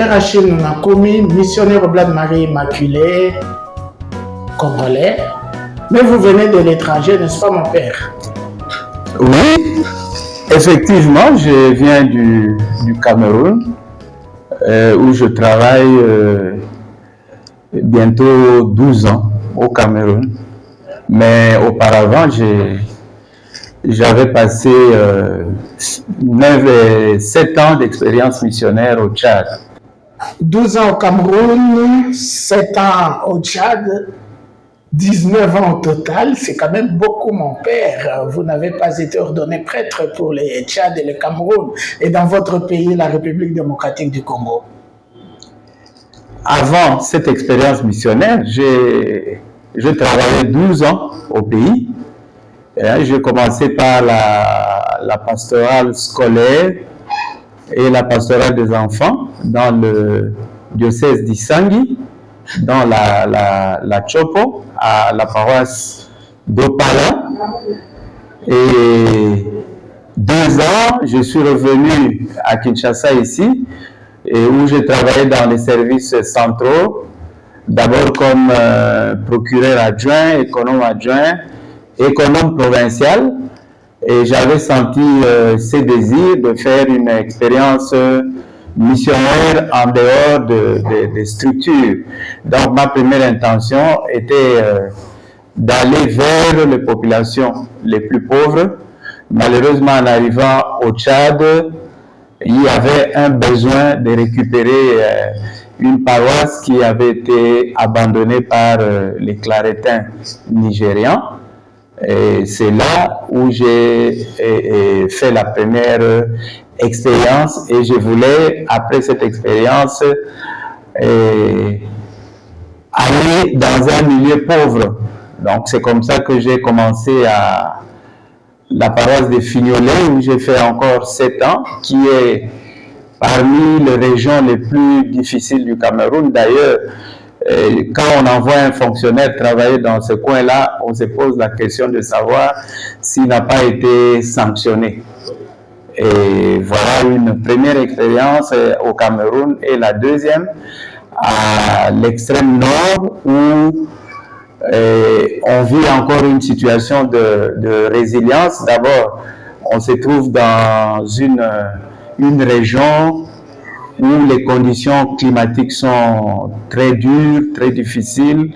Père Achille Nakoumi, missionnaire au Bled Marie Immaculée, congolais. Mais vous venez de l'étranger, n'est-ce pas, mon père? Oui, effectivement, je viens du Cameroun, où je travaille bientôt 12 ans au Cameroun. Mais auparavant, j'avais passé 7 ans d'expérience missionnaire au Tchad. 12 ans au Cameroun, 7 ans au Tchad, 19 ans au total, c'est quand même beaucoup, mon père. Vous n'avez pas été ordonné prêtre pour les Tchad et le Cameroun, et dans votre pays, la République démocratique du Congo. Avant cette expérience missionnaire, je travaillais 12 ans au pays. J'ai commencé par la pastorale scolaire et la pastorale des enfants dans le diocèse d'Issangui, dans la Chopo, à la paroisse d'Opala. Et 2 ans, je suis revenu à Kinshasa ici, et où j'ai travaillé dans les services centraux, d'abord comme procureur adjoint, économe provincial, et j'avais senti ce désir de faire une expérience missionnaire en dehors des structures. Donc ma première intention était d'aller vers les populations les plus pauvres. Malheureusement, en arrivant au Tchad, il y avait un besoin de récupérer une paroisse qui avait été abandonnée par les Claretins nigérians. Et c'est là où j'ai fait la première expérience, et je voulais, après cette expérience, aller dans un milieu pauvre. Donc c'est comme ça que j'ai commencé à la paroisse de Fignolet, où j'ai fait encore 7 ans, qui est parmi les régions les plus difficiles du Cameroun. D'ailleurs, quand on envoie un fonctionnaire travailler dans ce coin-là, on se pose la question de savoir s'il n'a pas été sanctionné. Et voilà une première expérience au Cameroun, et la deuxième à l'extrême nord, où on vit encore une situation de résilience. D'abord, on se trouve dans une région où les conditions climatiques sont très dures, très difficiles,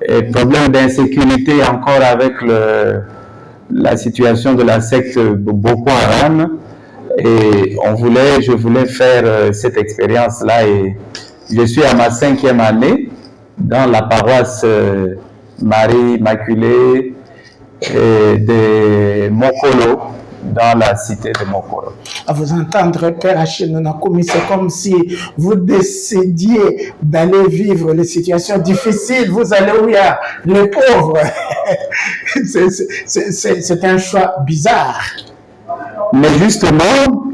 et problème d'insécurité encore avec la situation de la secte Boko Haram. Et je voulais faire cette expérience-là, et je suis à ma 5e année dans la paroisse Marie Immaculée de Mokolo, dans la cité de Mokolo. À vous entendre, Père Achille Nakoumi, c'est comme si vous décidiez d'aller vivre les situations difficiles. Vous allez où il y a les pauvres. C'est un choix bizarre. Mais justement,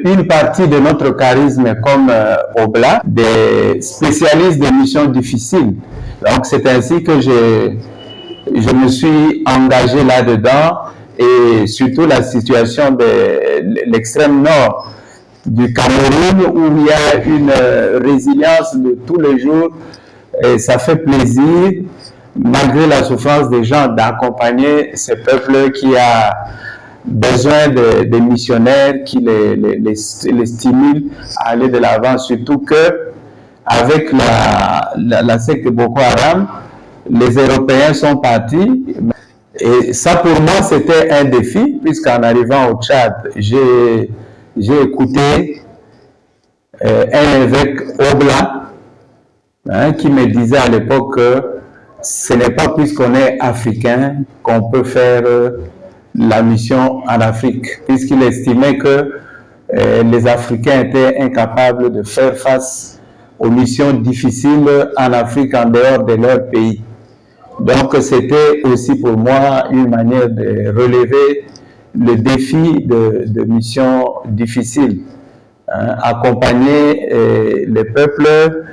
une partie de notre charisme comme Oblat, des spécialistes des missions difficiles. Donc c'est ainsi que je me suis engagé là-dedans, et surtout la situation de l'extrême nord du Cameroun, où il y a une résilience de tous les jours, et ça fait plaisir, malgré la souffrance des gens, d'accompagner ce peuple qui a besoin de missionnaires qui les stimulent à aller de l'avant, surtout que avec la secte Boko Haram, les Européens sont partis. Et ça, pour moi, c'était un défi, puisqu'en arrivant au Tchad, j'ai écouté un évêque Oblat, qui me disait à l'époque que ce n'est pas puisqu'on est africain qu'on peut faire la mission en Afrique, puisqu'il estimait que les Africains étaient incapables de faire face aux missions difficiles en Afrique en dehors de leur pays. Donc c'était aussi pour moi une manière de relever le défi de missions difficiles, accompagner les peuples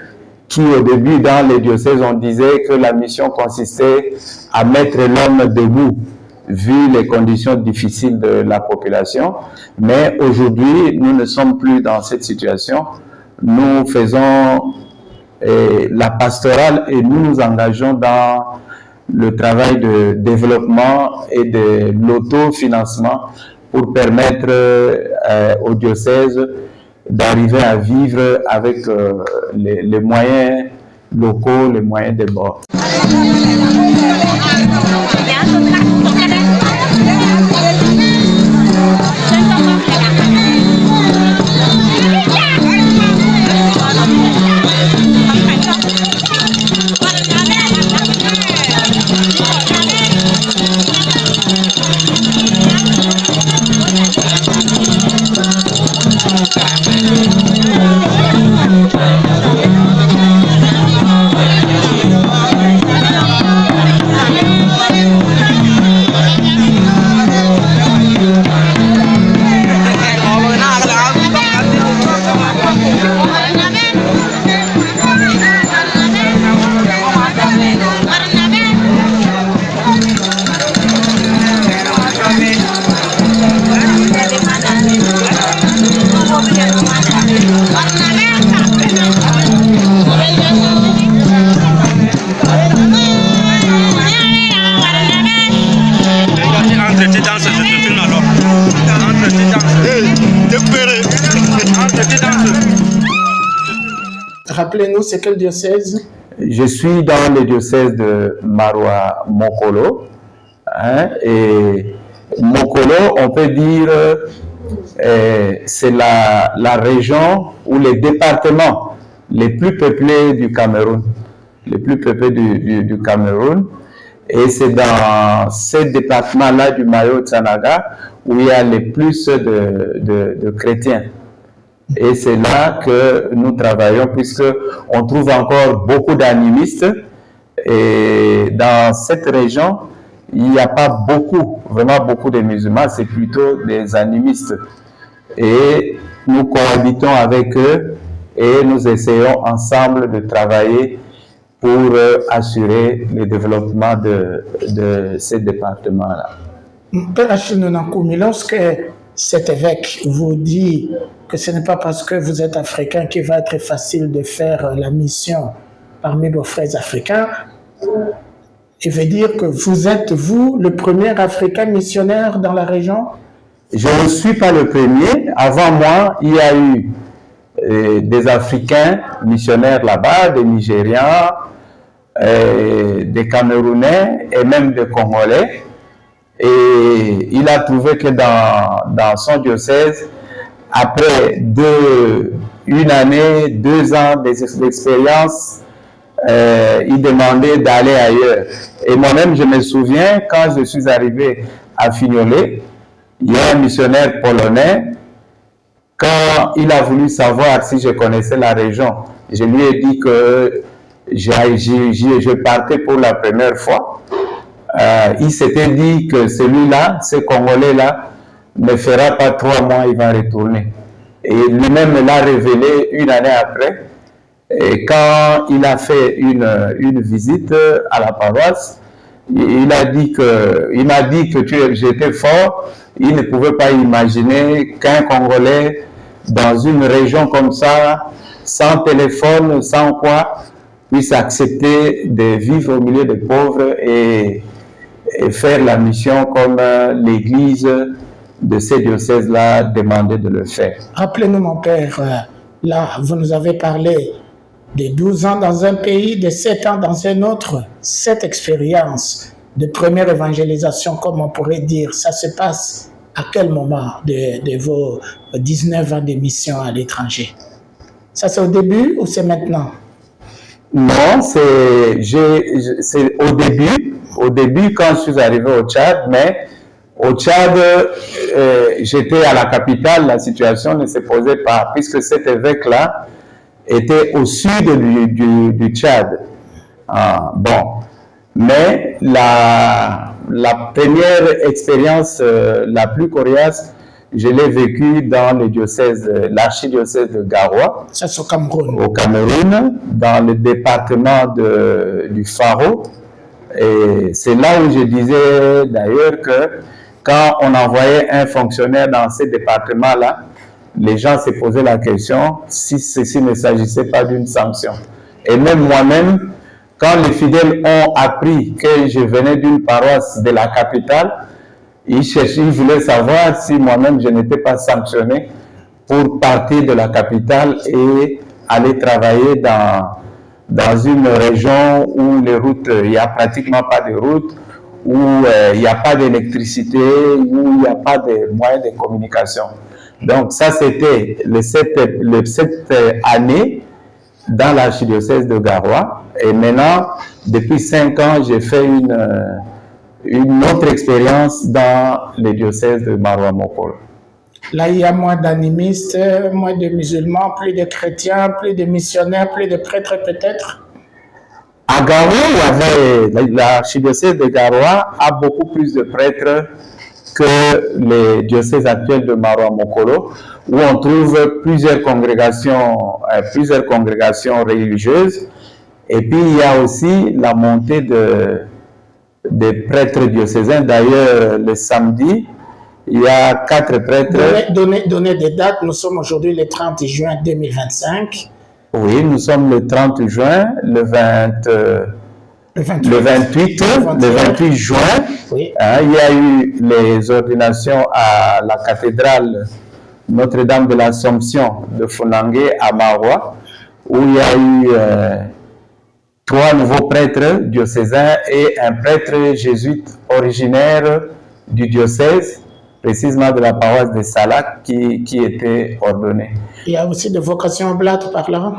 qui au début dans les diocèses on disait que la mission consistait à mettre l'homme debout vu les conditions difficiles de la population, mais aujourd'hui nous ne sommes plus dans cette situation. nous faisons la pastorale et nous nous engageons dans le travail de développement et de l'autofinancement pour permettre au diocèse d'arriver à vivre avec les moyens locaux, les moyens de bord. Rappelez-nous, c'est quel diocèse? Je suis dans le diocèse de Maroua Mokolo. Et Mokolo, on peut dire, c'est la région ou les départements les plus peuplés du Cameroun. Les plus peuplés du Cameroun. Et c'est dans ces départements-là du Mayo-Tsanaga où il y a le plus de chrétiens. Et c'est là que nous travaillons, puisqu'on trouve encore beaucoup d'animistes. Et dans cette région, il n'y a pas vraiment beaucoup de musulmans, c'est plutôt des animistes. Et nous cohabitons avec eux et nous essayons ensemble de travailler pour assurer le développement de ces départements-là. Père Achille Nonankoumi, lorsque cet évêque vous dit que ce n'est pas parce que vous êtes africain qu'il va être facile de faire la mission parmi nos frères africains, il veut dire que vous êtes, vous, le premier africain missionnaire dans la région? Je ne suis pas le premier. Avant moi, il y a eu des Africains missionnaires là-bas, des Nigérians, des Camerounais et même des Congolais. Et il a trouvé que dans son diocèse, après une année, 2 ans d'expérience, il demandait d'aller ailleurs. Et moi-même, je me souviens, quand je suis arrivé à Fignolet, il y a un missionnaire polonais, quand il a voulu savoir si je connaissais la région, je lui ai dit que je partais pour la première fois. Il s'était dit que celui-là, ce Congolais-là, ne fera pas 3 mois, il va retourner. Et lui-même l'a révélé une année après. Et quand il a fait une visite à la paroisse, il m'a dit que j'étais fort. Il ne pouvait pas imaginer qu'un Congolais dans une région comme ça, sans téléphone, sans quoi, puisse accepter de vivre au milieu des pauvres et faire la mission comme l'Église de ces diocèses-là demandait de le faire. Rappelez-nous, mon père, là, vous nous avez parlé de 12 ans dans un pays, de 7 ans dans un autre. Cette expérience de première évangélisation, comme on pourrait dire, ça se passe à quel moment de vos 19 ans de mission à l'étranger? Ça, c'est au début ou c'est maintenant? Non, c'est au début. Au début, quand je suis arrivé au Tchad, mais au Tchad, j'étais à la capitale, la situation ne se posait pas, puisque cet évêque-là était au sud du Tchad. Mais la première expérience la plus coriace, je l'ai vécue dans le diocèse, l'archidiocèse de Garoua. Ça, c'est au Cameroun. Au Cameroun, dans le département du Faro. Et c'est là où je disais d'ailleurs que quand on envoyait un fonctionnaire dans ces départements-là, les gens se posaient la question si ceci ne s'agissait pas d'une sanction. Et même moi-même, quand les fidèles ont appris que je venais d'une paroisse de la capitale, ils voulaient savoir si moi-même je n'étais pas sanctionné pour partir de la capitale et aller travailler dans une région où les routes, il n'y a pratiquement pas de routes, où il n'y a pas d'électricité, où il n'y a pas de moyens de communication. Donc ça, c'était cette année dans l'archidiocèse de Garoua. Et maintenant, depuis 5 ans, j'ai fait une autre expérience dans le diocèse de Maroua-Mokolo. Là, il y a moins d'animistes, moins de musulmans, plus de chrétiens, plus de missionnaires, plus de prêtres peut-être. À Garoua, l'archidiocèse de Garoua a beaucoup plus de prêtres que les diocèses actuels de Maroua-Mokolo, où on trouve plusieurs congrégations religieuses. Et puis, il y a aussi la montée des prêtres diocésains. D'ailleurs, le samedi, il y a 4 prêtres. Donnez des dates. Nous sommes aujourd'hui le 30 juin 2025. Oui, nous sommes le 30 juin, le 28 juin. Oui. Il y a eu les ordinations à la cathédrale Notre-Dame de l'Assomption de Funangue à Maroua, où il y a eu 3 nouveaux prêtres diocésains et un prêtre jésuite originaire du diocèse, précisément de la paroisse de Salac, qui était ordonné. Il y a aussi des vocations oblates par là?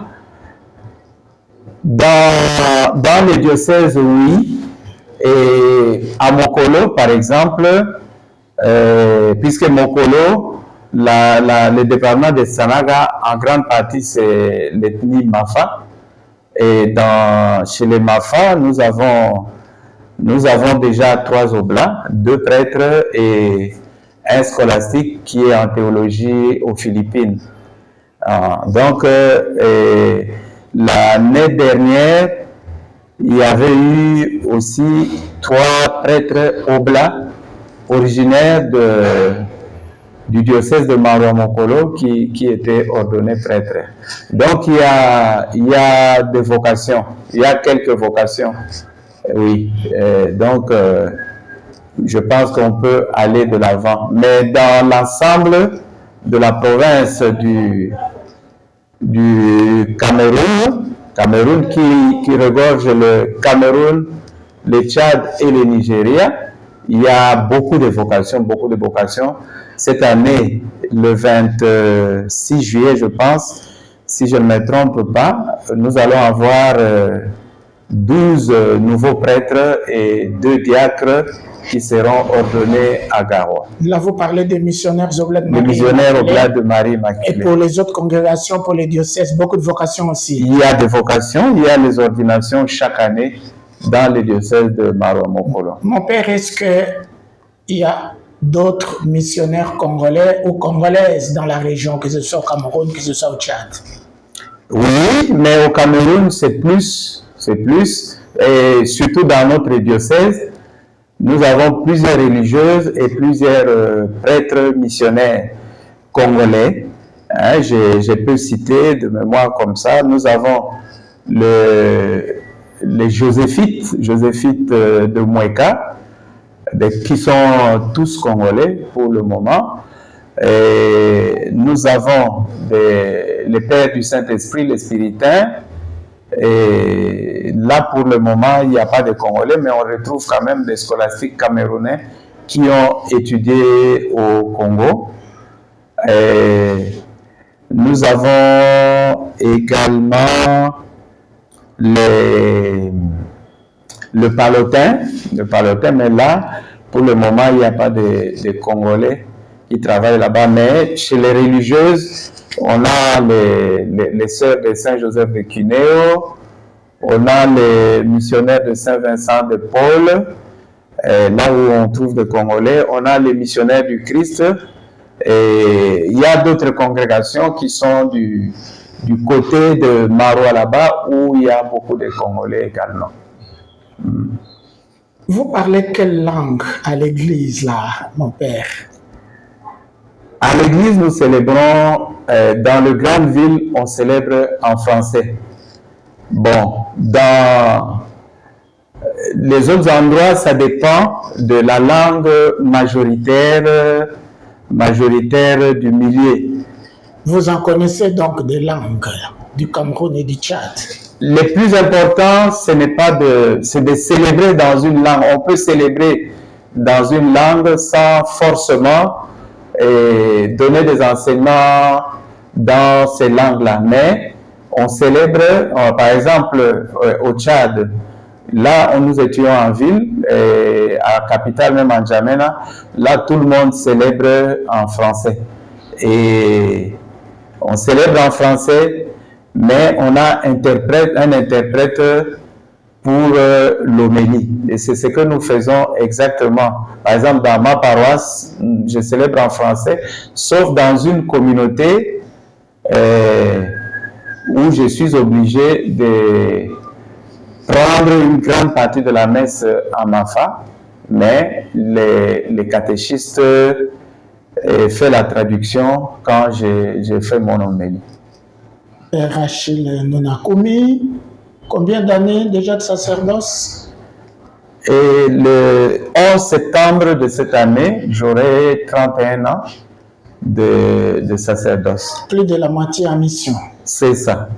Dans les diocèses, oui. Et à Mokolo, par exemple, puisque Mokolo, le département de Sanaga, en grande partie, c'est l'ethnie Mafa. Et chez les Mafa, nous avons déjà 3 oblats, 2 prêtres et un scolastique qui est en théologie aux Philippines. Donc, l'année dernière, il y avait eu aussi 3 prêtres oblats originaires du diocèse de Maroua-Mokolo qui étaient ordonnés prêtres. Donc, il y a des vocations, il y a quelques vocations, oui. Donc, je pense qu'on peut aller de l'avant. Mais dans l'ensemble de la province du Cameroun qui regorge le Cameroun, le Tchad et le Nigeria, il y a beaucoup de vocations. Cette année, le 26 juillet, je pense, si je ne me trompe pas, nous allons avoir 12 nouveaux prêtres et 2 diacres qui seront ordonnés à Garoua. Là, vous parlez des missionnaires oblats de Marie. Les missionnaires oblats de Marie Immaculée. Et pour les autres congrégations, pour les diocèses, beaucoup de vocations aussi. Il y a des vocations, il y a les ordinations chaque année dans les diocèses de Maroua-Mokolo. Mon père, est-ce qu'il y a d'autres missionnaires congolais ou congolaises dans la région, que ce soit au Cameroun, que ce soit au Tchad? Oui, mais au Cameroun, c'est plus, et surtout dans notre diocèse, nous avons plusieurs religieuses et plusieurs prêtres missionnaires congolais. Je peux citer de mémoire comme ça. Nous avons les Joséphites de Moueka, qui sont tous congolais pour le moment. Et nous avons les pères du Saint-Esprit, les spiritains. Et là, pour le moment, il n'y a pas de Congolais, mais on retrouve quand même des scolastiques camerounais qui ont étudié au Congo. Et nous avons également le Palotin, mais là, pour le moment, il n'y a pas de Congolais qui travaillent là-bas. Mais chez les religieuses, on a les sœurs de Saint-Joseph de Cuneo, on a les missionnaires de Saint-Vincent de Paul, là où on trouve des Congolais, on a les missionnaires du Christ, et il y a d'autres congrégations qui sont du côté de Maroua là-bas, où il y a beaucoup de Congolais également. Vous parlez quelle langue à l'église là, mon père? À l'église, nous célébrons dans les grandes villes, on célèbre en français. Bon, dans les autres endroits, ça dépend de la langue majoritaire du milieu. Vous en connaissez donc des langues du Cameroun et du Tchad? Le plus important, c'est de célébrer dans une langue. On peut célébrer dans une langue sans forcément donner des enseignements dans ces langues-là. Mais on célèbre, par exemple, au Tchad, là où nous étions en ville, à la capitale, même en N'Djamena, là tout le monde célèbre en français. Et on célèbre en français, mais on a un interprète pour l'homélie. Et c'est ce que nous faisons exactement. Par exemple, dans ma paroisse, je célèbre en français, sauf dans une communauté où je suis obligé de prendre une grande partie de la messe en mafa, mais les catéchistes font la traduction quand je fais mon homélie. Père Achille Nonakoumi, combien d'années déjà de sacerdoce? Et le 11 septembre de cette année, j'aurai 31 ans de sacerdoce. Plus de la moitié en mission. C'est ça.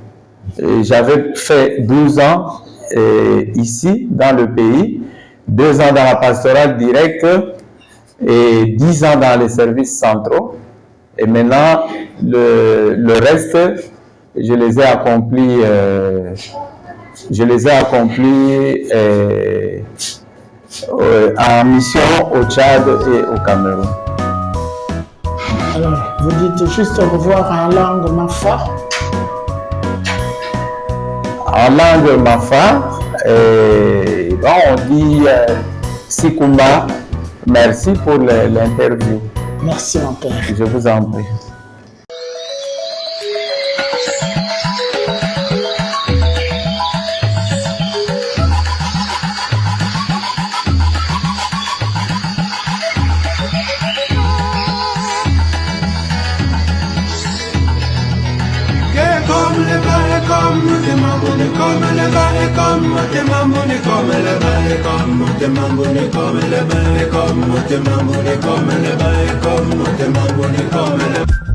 J'avais fait 12 ans ici, dans le pays, 2 ans dans la pastorale directe et 10 ans dans les services centraux. Et maintenant, le reste, je les ai accomplis en mission au Tchad et au Cameroun. Alors, vous dites juste au revoir en langue mafa? En langue mafa, on dit Sikumba, merci pour l'interview. Merci mon père. Je vous en prie. Comme